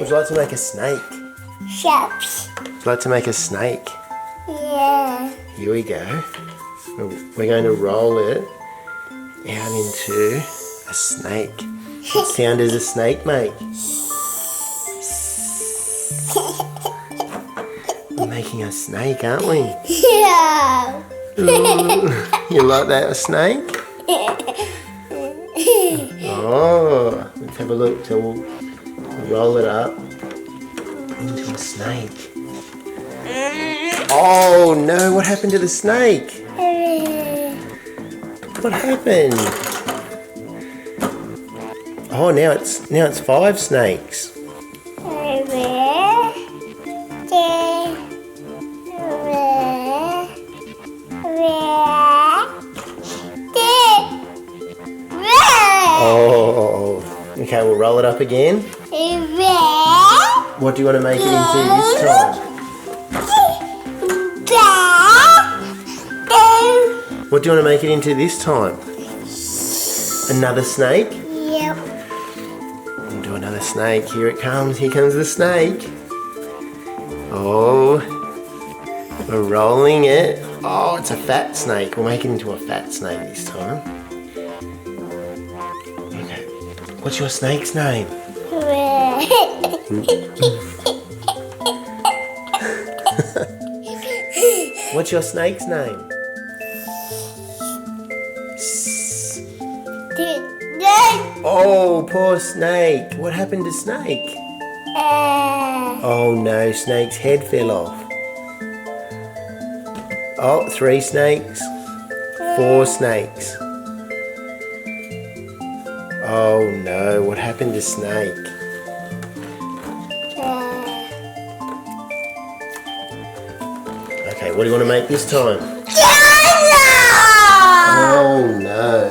Would you like to make a snake? Shops. Would you like to make a snake? Yeah. Here we go. We're going to roll it out into a snake. What sound does a snake make? We're making a snake, aren't we? Yeah. You like that, a snake? Oh, let's have a look. So we'll roll it up into a snake. Oh no, what happened to the snake? What happened? Oh, now it's 5 snakes. Oh, okay, we'll roll it up again. What do you want to make it into this time? What do you want to make it into this time? Another snake? Yep. We'll do another snake. Here it comes. Here comes the snake. Oh, we're rolling it. Oh, it's a fat snake. We'll make it into a fat snake this time. Okay. What's your snake's name? What's your snake's name? Oh, poor snake. What happened to Snake? Oh no, Snake's head fell off. Oh, 3 snakes. 4 snakes. Oh no, what happened to Snake? Okay, what do you want to make this time? Oh no.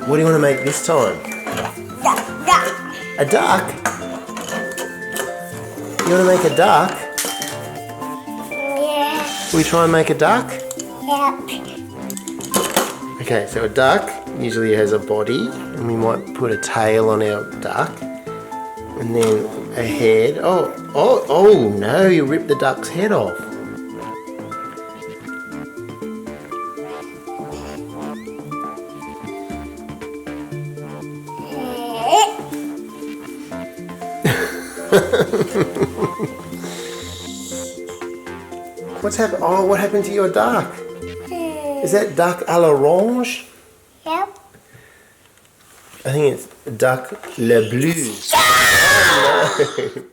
What do you want to make this time? A duck? You want to make a duck? Yeah. Will we try and make a duck? Yep. Okay, so a duck usually has a body, and we might put a tail on our duck, and then a head. Oh no, you ripped the duck's head off. What's happened? Oh, what happened to your duck? Is that duck à l'orange? Yep. I think it's duck le bleu. Oh no!